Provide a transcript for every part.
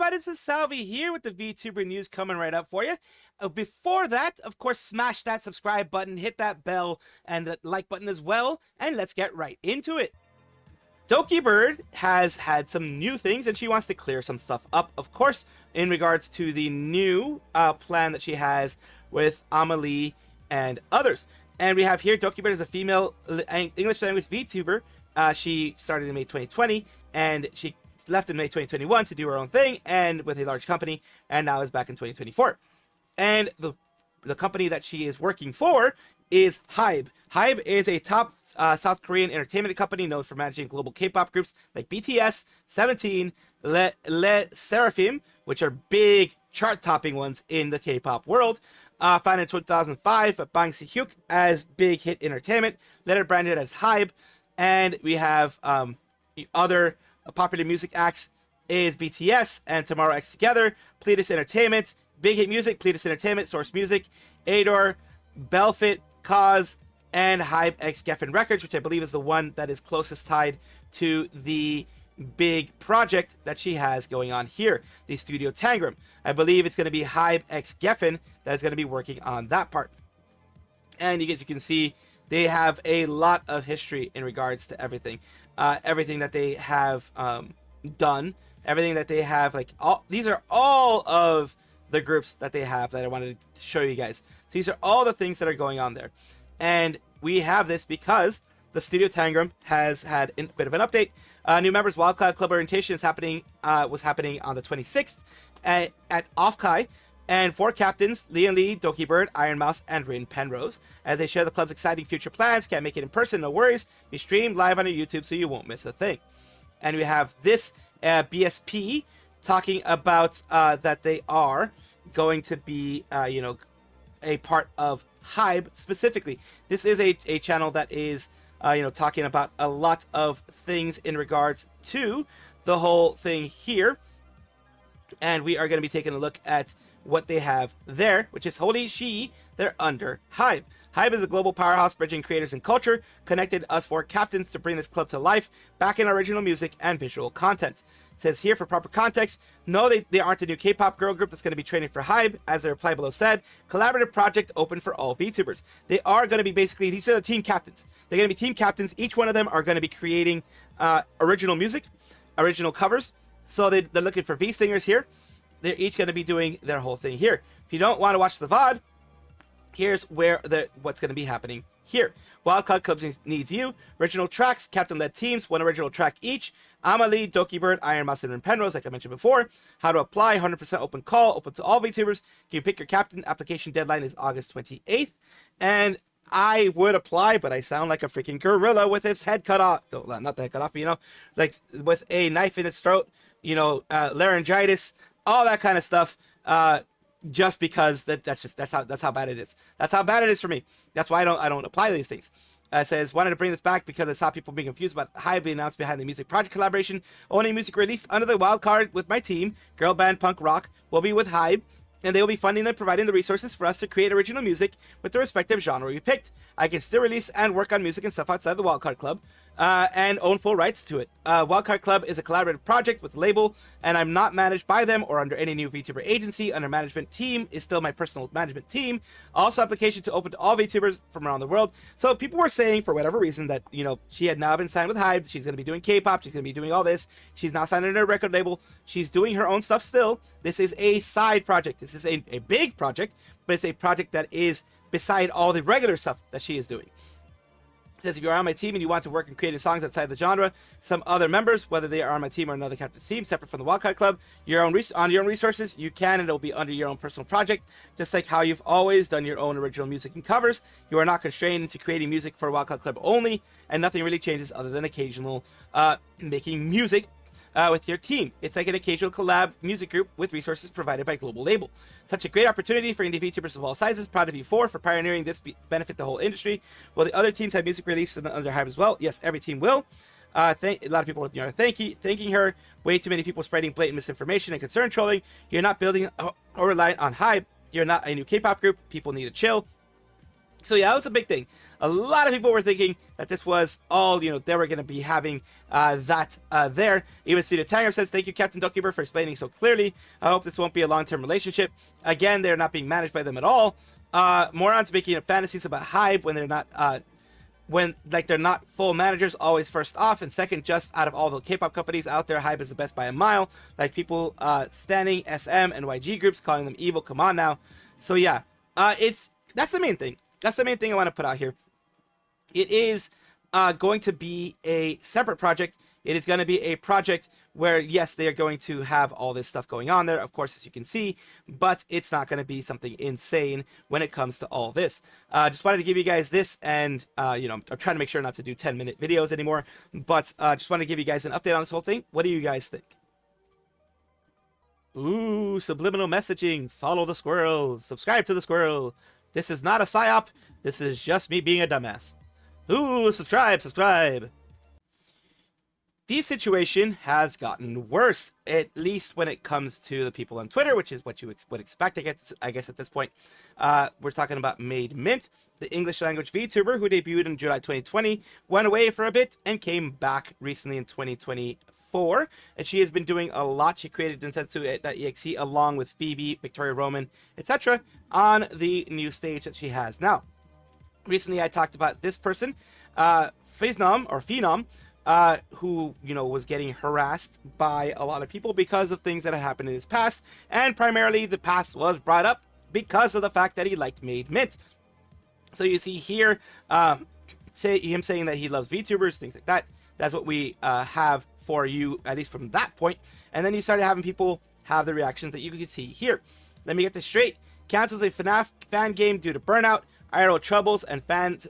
everybody, this is Salvi here with the VTuber news coming right up for you. Before that, of course, smash that subscribe button, hit that bell, and the like button as well, and let's get right into it. Dokibird has had some new things, and she wants to clear some stuff up, of course, in regards to the new plan that she has with Amare and others. And we have here Dokibird is a female English language VTuber. She started in May 2020, and she left in May 2021 to do her own thing and with a large company, and now is back in 2024. And the company that she is working for is HYBE. HYBE is a top South Korean entertainment company known for managing global K-pop groups like BTS, 17, Le Sserafim, which are big chart-topping ones in the K-pop world. Founded in 2005 by Bang Si-hyuk as Big Hit Entertainment, later branded as HYBE. And we have other popular music acts is BTS and Tomorrow X Together, Pledis Entertainment, Big Hit Music, Pledis Entertainment, Source Music, Ador, Belfit, Cause, and HYBE X Geffen Records, which I believe is the one that is closest tied to the big project that she has going on here, the Studio Tangram. I believe it's going to be HYBE X Geffen that is going to be working on that part. And you can see they have a lot of history in regards to everything. Everything that they have done, everything that they have, like, these are all of the groups that they have that I wanted to show you guys. So these are all the things that are going on there. And we have this because the Studio Tangram has had a bit of an update. New members Wildcloud Club orientation is happening, was happening on the 26th at Offkai. And 4 captains, Leon Lee, Dokibird, Iron Mouse, and Rin Penrose, as they share the club's exciting future plans. Can't make it in person, no worries. Be streamed live on your YouTube so you won't miss a thing. And we have this BSP talking about that they are going to be, a part of HYBE specifically. This is a channel that is, talking about a lot of things in regards to the whole thing here. And we are going to be taking a look at what they have there, which is holy she, they're under HYBE. HYBE is a global powerhouse bridging creators and culture, connected us 4 captains to bring this club to life, back in original music and visual content. It says here for proper context, no, they aren't a new K-pop girl group that's going to be training for HYBE, as their reply below said, collaborative project open for all VTubers. They are going to be basically, these are the team captains. They're going to be team captains. Each one of them are going to be creating original music, original covers. So they're looking for V singers here. They're each going to be doing their whole thing here. If you don't want to watch the VOD, here's where what's going to be happening here. Wildcard Clubs needs you. Original tracks, captain-led teams, 1 original track each. Amare, Dokibird, Iron Mouse, and Penrose, like I mentioned before. How to apply, 100% open call, open to all VTubers. You can pick your captain. Application deadline is August 28th. And I would apply, but I sound like a freaking gorilla with its head cut off. Not the head cut off, but, like with a knife in its throat, laryngitis, all that kind of stuff, just because that's how bad it is. That's how bad it is for me. That's why I don't apply these things. It says, wanted to bring this back because I saw people being confused about HYBE being announced behind the music project collaboration. Only music released under the wild card with my team, girl band punk rock, will be with HYBE, and they will be funding and providing the resources for us to create original music with the respective genre we picked. I can still release and work on music and stuff outside the Wildcard Club, and own full rights to it. Wildcard Club is a collaborative project with the label, and I'm not managed by them or under any new VTuber agency. Under management team is still my personal management team. Also, application to open to all VTubers from around the world. So people were saying, for whatever reason, that, she had now been signed with HYBE. She's going to be doing K-pop. She's going to be doing all this. She's now signed under a record label. She's doing her own stuff still. This is a side project. This is a big project, but it's a project that is beside all the regular stuff that she is doing. It says, if you're on my team and you want to work in creating songs outside the genre, some other members, whether they are on my team or another captain's team, separate from the Wildcard Club, on your own resources, you can, and it'll be under your own personal project, just like how you've always done your own original music and covers. You are not constrained into creating music for Wildcard Club only, and nothing really changes other than occasional making music with your team. It's like an occasional collab music group with resources provided by global label. Such a great opportunity for indie VTubers of all sizes. Proud of you for pioneering this, benefit the whole industry. Will the other teams have music released under HYBE as well? Yes, every team will. A lot of people are thanking her. Way too many people spreading blatant misinformation and concern trolling. You're not building or relying on HYBE. You're not a new K-pop group. People need to chill. So yeah, that was a big thing. A lot of people were thinking that this was all, they were going to be having that there. Even Studio Tanger says, thank you, Captain Dokibird, for explaining so clearly. I hope this won't be a long-term relationship. Again, they're not being managed by them at all. Morons making up fantasies about HYBE when they're not, they're not full managers, always first off, and second, just out of all the K-pop companies out there, HYBE is the best by a mile. Like people standing SM and YG groups, calling them evil. Come on now. So yeah, that's the main thing. That's the main thing I want to put out here. It is going to be a separate project. It is going to be a project where, yes, they are going to have all this stuff going on there, of course, as you can see, but it's not going to be something insane when it comes to all this. Just wanted to give you guys this, and, I'm trying to make sure not to do 10-minute videos anymore, but just wanted to give you guys an update on this whole thing. What do you guys think? Ooh, subliminal messaging. Follow the squirrel. Subscribe to the squirrel. This is not a psyop. This is just me being a dumbass. Ooh, subscribe. The situation has gotten worse, at least when it comes to the people on Twitter, which is what you would expect, I guess at this point. We're talking about Made Mint, the English language VTuber who debuted in July 2020, went away for a bit, and came back recently in 2024. And she has been doing a lot. She created Densetsu.exe along with Phoebe, Victoria Roman, etc. on the new stage that she has now. Recently, I talked about this person, Phenom, who, was getting harassed by a lot of people because of things that had happened in his past, and primarily the past was brought up because of the fact that he liked Made Mint. So you see here, him saying that he loves VTubers, things like that. That's what we have for you, at least from that point. And then you started having people have the reactions that you can see here. Let me get this straight. Cancels a FNAF fan game due to burnout, IRL troubles, and fans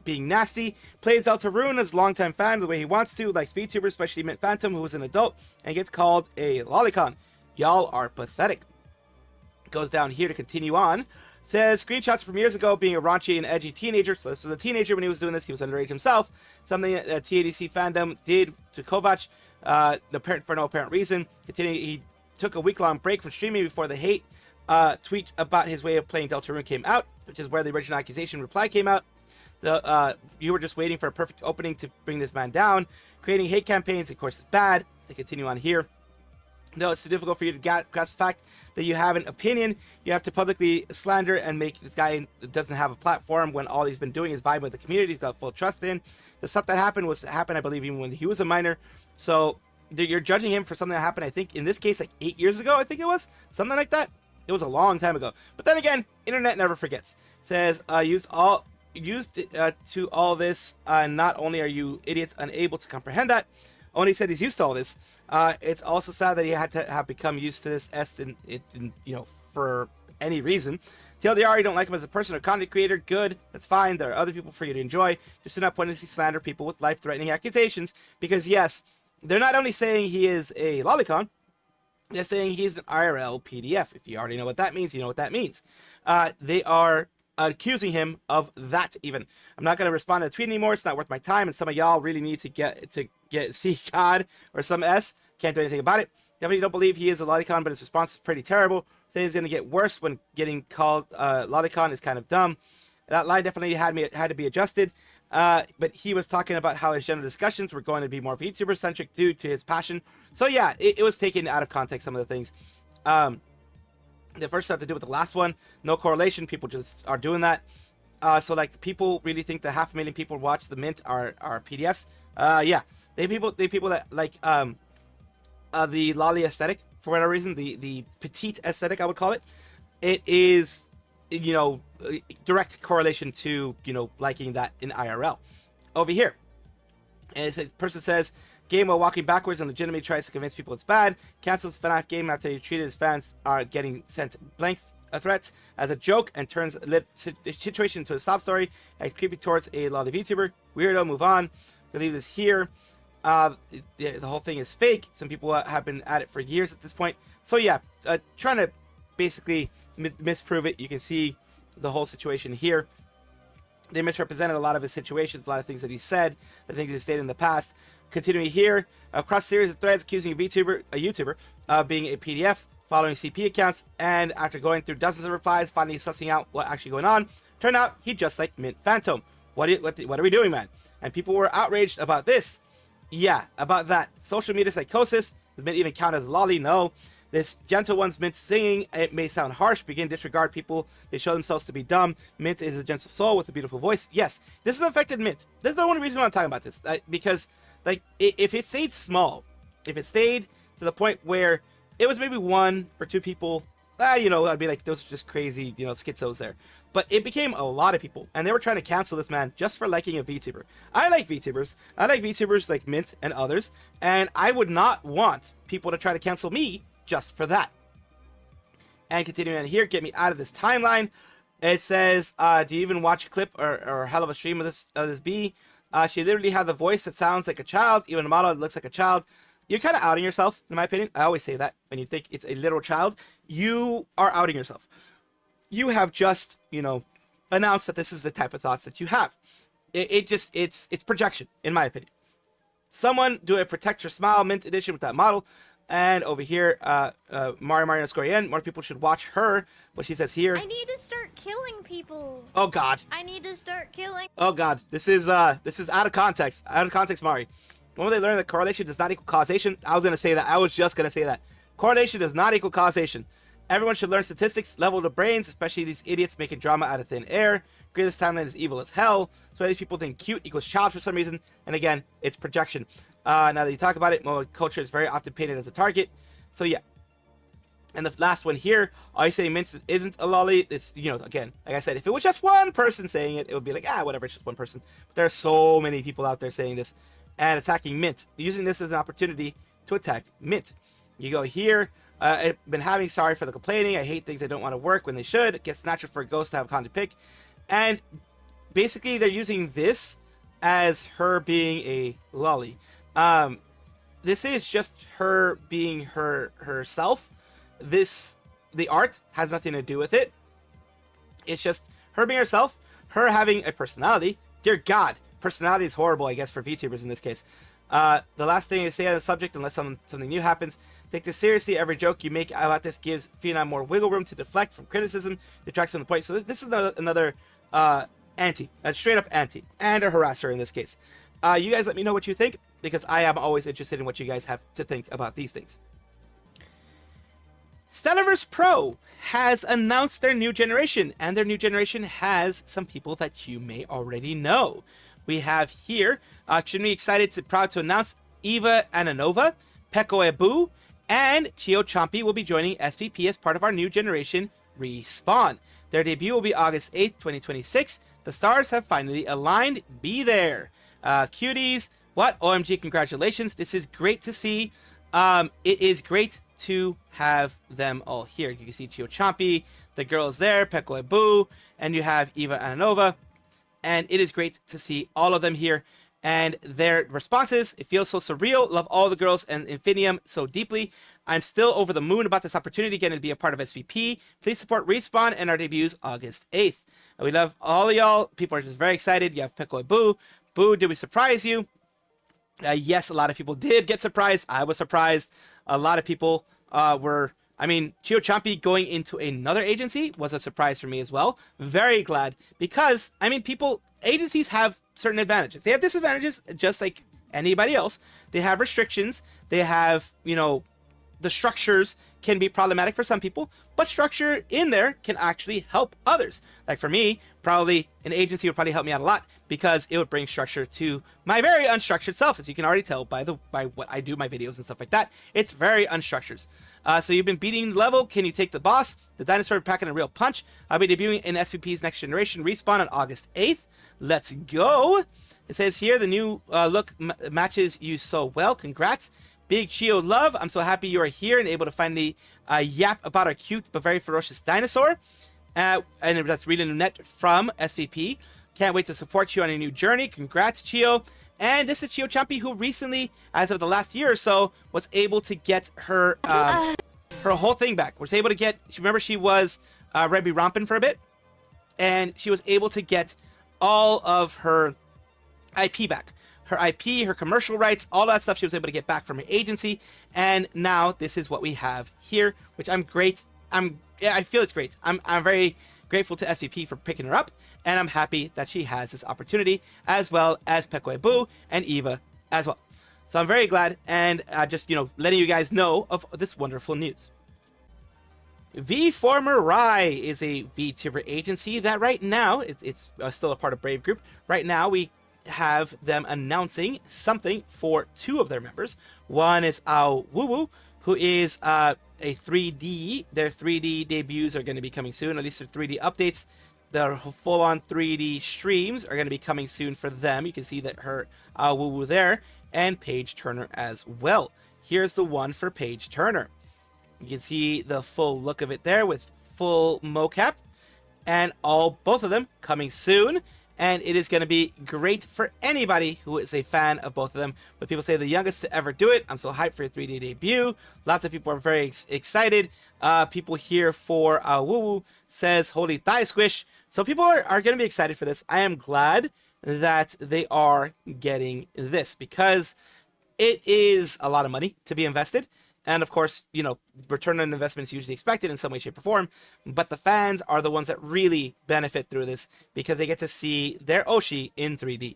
being nasty. Plays Deltarune as a longtime fan the way he wants to, likes VTubers, especially Mint Phantom, who is an adult, and gets called a lolicon. Y'all are pathetic. Goes down here to continue on. Says, screenshots from years ago being a raunchy and edgy teenager. So this was a teenager when he was doing this. He was underage himself. Something that TADC fandom did to Kovac for no apparent reason. He took a week-long break from streaming before the hate tweet about his way of playing Deltarune came out, which is where the original accusation reply came out. You were just waiting for a perfect opening to bring this man down. Creating hate campaigns, of course, is bad. They continue on here. No, it's too difficult for you to grasp the fact that you have an opinion. You have to publicly slander and make this guy that doesn't have a platform when all he's been doing is vibing with the community. He's got full trust in. The stuff that happened I believe, even when he was a minor. So you're judging him for something that happened, I think, in this case, like 8 years ago, I think it was. Something like that. It was a long time ago. But then again, internet never forgets. It says, to all this, not only are you idiots unable to comprehend that, Oni said he's used to all this. It's also sad that he had to have become used to this for any reason. TLDR, you don't like him as a person or content creator, good, that's fine. There are other people for you to enjoy. Just do not pointlessly slander people with life-threatening accusations. Because yes, they're not only saying he is a lolicon, they're saying he's an IRL PDF. If you already know what that means, you know what that means. They are accusing him of that even. I'm not going to respond to the tweet anymore. It's not worth my time. And some of y'all really need to get see God or some S. Can't do anything about it. Definitely don't believe he is a lolicon, but his response is pretty terrible. Things going to get worse when getting called lolicon is kind of dumb. That line definitely had to be adjusted. But he was talking about how his general discussions were going to be more VTuber centric due to his passion. So yeah, it was taken out of context, some of the things. The first stuff to do with the last one, no correlation. People just are doing that. So like people really think that 500,000 people watch the Mint are PDFs. Yeah, they people that like the lolly aesthetic for whatever reason, the petite aesthetic I would call it. It is direct correlation to liking that in IRL. Over here, and the person says, game while walking backwards and legitimately tries to convince people it's bad. Cancels FNAF game after he treated his fans are getting sent blank threats as a joke and turns the situation into a sob story and creepy towards a lot of VTuber. Weirdo, move on. I'll leave this here. The whole thing is fake. Some people have been at it for years at this point. So yeah, trying to basically misprove it. You can see the whole situation here. They misrepresented a lot of his situations, a lot of things that he said, the things he stated in the past. Continuing here, across a series of threads accusing a YouTuber of being a PDF. following CP accounts, and after going through dozens of replies, finally sussing out what actually going on, turned out he just like Mint Fantome. What are we doing, man? And people were outraged about this. Yeah, about that. Social media psychosis. Does Mint even count as lolly? No. This gentle one's Mint singing. It may sound harsh. Begin disregard people. They show themselves to be dumb. Mint is a gentle soul with a beautiful voice. Yes, this has affected Mint. This is the only reason why I'm talking about this. Because, like, if it stayed small, if it stayed to the point where it was maybe 1 or 2 people, you know, I'd be like, those are just crazy, you know, schizos there. But it became a lot of people, and they were trying to cancel this man just for liking a VTuber. I like VTubers. I like VTubers like Mint and others, and I would not want people to try to cancel me just for that. And continuing on here, get me out of this timeline. It says, do you even watch a clip or a hell of a stream of this bee? She literally had the voice that sounds like a child, even the model that looks like a child. You're kind of outing yourself, in my opinion. I always say that. When you think it's a literal child, you are outing yourself. You have just, you know, announced that this is the type of thoughts that you have. It's projection, in my opinion. Someone do a Protect Your Smile Mint edition with that model. And over here, Mario Square Yen, more people should watch her. What she says here. I need to start killing people. Oh God. I need to start killing. Oh God. This is out of context. Out of context, Mari. When they learn that correlation does not equal causation, I was gonna say that. I was just gonna say that. Correlation does not equal causation. Everyone should learn statistics, level the brains, especially these idiots making drama out of thin air. Greatest timeline is evil as hell. So these people think cute equals child for some reason. And again, it's projection. Now that you talk about it, Moa culture is very often painted as a target. So yeah. And the last one here, I say Mint isn't a lolly. It's, you know, again, like I said, if it was just one person saying it, it would be like, whatever, it's just one person. But there are so many people out there saying this and attacking Mint, using this as an opportunity to attack Mint. You go here. I've been having sorry for the complaining. I hate things that don't want to work when they should. It gets natural for a ghost to have con to pick. And basically they're using this as her being a lolly. This is just her being herself. The art has nothing to do with it. It's just her being herself, her having a personality. Dear God, personality is horrible, I guess, for VTubers in this case. The last thing I say on the subject, unless something new happens, take this seriously. Every joke you make about this gives Phenom more wiggle room to deflect from criticism, detracts from the point. So this is another anti, a straight up anti, and a harasser in this case. You guys let me know what you think, because I am always interested in what you guys have to think about these things. Stellarverse Pro has announced their new generation, and their new generation has some people that you may already know. We have here, extremely proud to announce Eva Ananova, Pekoe Boo, and Chio will be joining SVP as part of our new generation Respawn. Their debut will be August 8th, 2026. The stars have finally aligned. Be there. Cuties, what? OMG, congratulations. This is great to see. It is great to have them all here. You can see Chio, the girls there, Pekoe Boo, and you have Eva Ananova. And it is great to see all of them here and their responses. It feels so surreal. Love all the girls and Infinium so deeply. I'm still over the moon about this opportunity again to be a part of SVP. Please support Respawn and our debuts August 8th. And we love all of y'all. People are just very excited. You have Pekoe Boo. Boo, did we surprise you? Yes, a lot of people did get surprised. I was surprised. A lot of people were... I mean, Chio going into another agency was a surprise for me as well. Very glad, because, I mean, agencies have certain advantages. They have disadvantages just like anybody else. They have restrictions. They have, you know, the structures can be problematic for some people, but structure in there can actually help others. Like for me, probably an agency would probably help me out a lot, because it would bring structure to my very unstructured self, as you can already tell by what I do, my videos and stuff like that. It's very unstructured. So you've been beating the level. Can you take the boss? The dinosaur packing a real punch. I'll be debuting in SVP's Next Generation Respawn on August 8th. Let's go. It says here, the new look matches you so well. Congrats. Big Chio love. I'm so happy you are here and able to finally yap about our cute but very ferocious dinosaur. And that's Rita Nunette from SVP. Can't wait to support you on your new journey. Congrats, Chio. And this is Chio who recently, as of the last year or so, was able to get her her whole thing back. Was able to get, remember she was Rebby Rompin for a bit? And she was able to get all of her IP back. her IP, her commercial rights, all that stuff she was able to get back from her agency. And now this is what we have here, which I'm great. I feel it's great. I'm very grateful to SVP for picking her up, and I'm happy that she has this opportunity, as well as Pekoe Boo and Eva as well. So I'm very glad, and just, letting you guys know of this wonderful news. V for Mirai is a VTuber agency that right now, it's still a part of Brave Group. Right now, we have them announcing something for 2 of their members. One is Ao Woo, who is a 3D. Their 3D debuts are going to be coming soon, at least their 3D updates. The full-on 3D streams are going to be coming soon for them. You can see that her Ao Woo there, and Paige Turner as well. Here's the one for Paige Turner. You can see the full look of it there with full mocap, and both of them coming soon. And it is going to be great for anybody who is a fan of both of them. But people say the youngest to ever do it. I'm so hyped for your 3D debut. Lots of people are very excited. People here for Woo says holy thigh squish. So people are going to be excited for this. I am glad that they are getting this, because it is a lot of money to be invested. And of course, return on investment is usually expected in some way, shape, or form. But the fans are the ones that really benefit through this, because they get to see their Oshi in 3D.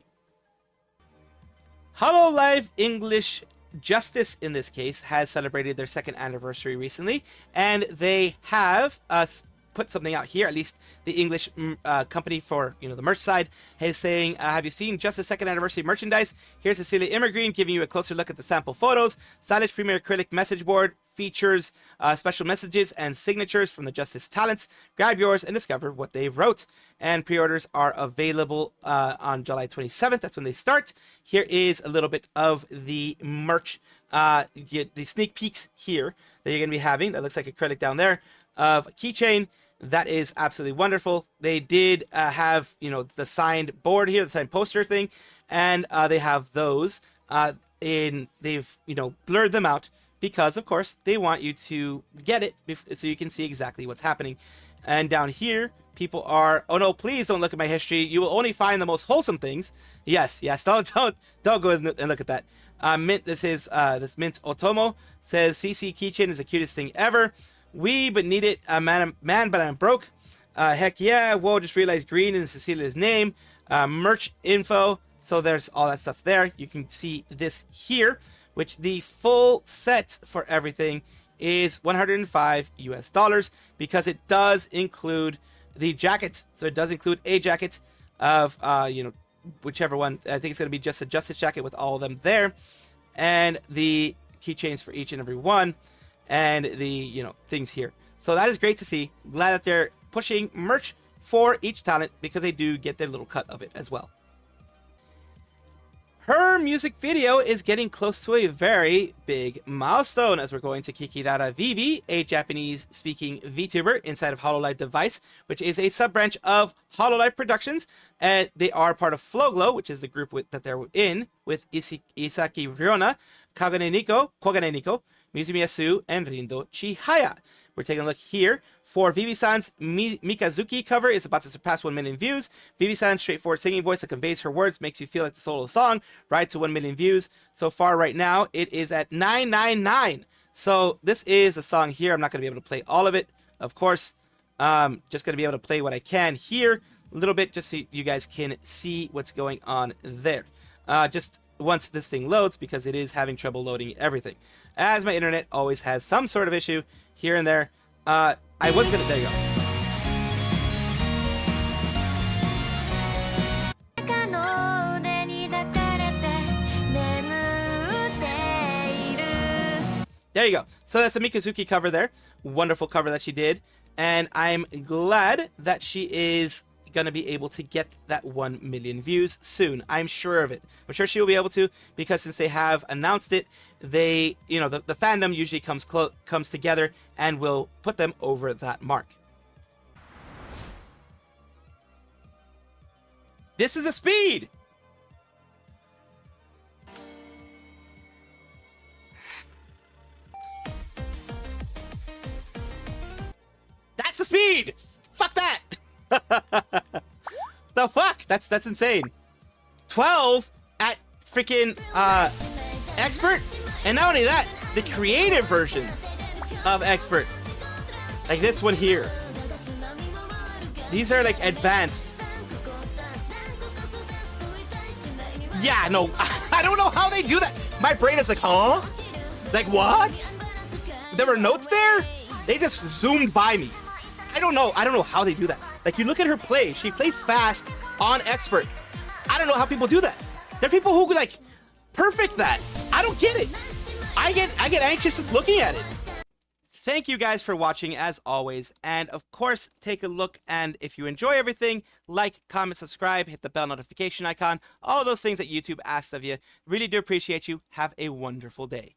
Hololive English Justice, in this case, has celebrated their 2nd anniversary recently. And they have put something out here, at least the English company for the merch side is saying, have you seen Justice 2nd anniversary merchandise? Here's Cecilia Immergreen giving you a closer look at the sample photos. Stylish premier acrylic message board features special messages and signatures from the Justice talents. Grab yours and discover what they wrote. And pre-orders are available on July 27th. That's when they start. Here is a little bit of the merch, the sneak peeks here that you're going to be having. That looks like acrylic down there, of a keychain. That is absolutely wonderful. They did have, the signed board here, the signed poster thing, and they have those. They've, blurred them out because, of course, they want you to get it so you can see exactly what's happening. And down here, people are, oh no, please don't look at my history. You will only find the most wholesome things. Yes, don't go and look at that. Mint, this Mint Otomo says, CC keychain is the cutest thing ever. But need it, man, but I'm broke. Heck yeah, whoa, just realized green is Cecilia's name. Merch info, so there's all that stuff there. You can see this here, which the full set for everything is $105 US, because it does include the jacket. So it does include a jacket of, whichever one. I think it's going to be just a Justice jacket with all of them there. And the keychains for each and every one. And the, things here. So that is great to see. Glad that they're pushing merch for each talent, because they do get their little cut of it as well. Her music video is getting close to a very big milestone, as we're going to Dokibird Vivi, a Japanese-speaking VTuber inside of Hololive Device, which is a sub-branch of Hololive Productions, and they are part of Flowglow, which is the group that they're in, with Isaki Ryona, Kogane Nico, Mizumiyasu, and Rindo Chihaya. We're taking a look here for Vivi-san's Mikazuki cover. Is about to surpass 1 million views. Vivi-san's straightforward singing voice that conveys her words makes you feel like the soul of the song. Right to 1 million views. So far right now, it is at 999. So this is a song here. I'm not going to be able to play all of it, of course. Just going to be able to play what I can here a little bit, just so you guys can see what's going on there. Just once this thing loads, because it is having trouble loading everything, as my internet always has some sort of issue here and there. There you go. There you go. So that's a Mikazuki cover there. Wonderful cover that she did. And I'm glad that she is going to be able to get that 1 million views soon. I'm sure of it. I'm sure she will be able to, because since they have announced it, they, the fandom usually comes together and will put them over that mark. This is a speed! That's the speed! Fuck that! The fuck? That's insane. 12 at freaking expert, and not only that, the creative versions of expert, like this one here. These are like advanced. Yeah, no, I don't know how they do that. My brain is like, huh? Like what? There were notes there? They just zoomed by me. I don't know how they do that. Like, you look at her play, she plays fast on expert. I don't know how people do that. There are people who like perfect that. I don't get it. I get anxious just looking at it. Thank you guys for watching as always, and of course take a look, and if you enjoy everything, like, comment, subscribe, hit the bell notification icon, all those things that YouTube asks of you. Really do appreciate you. Have a wonderful day.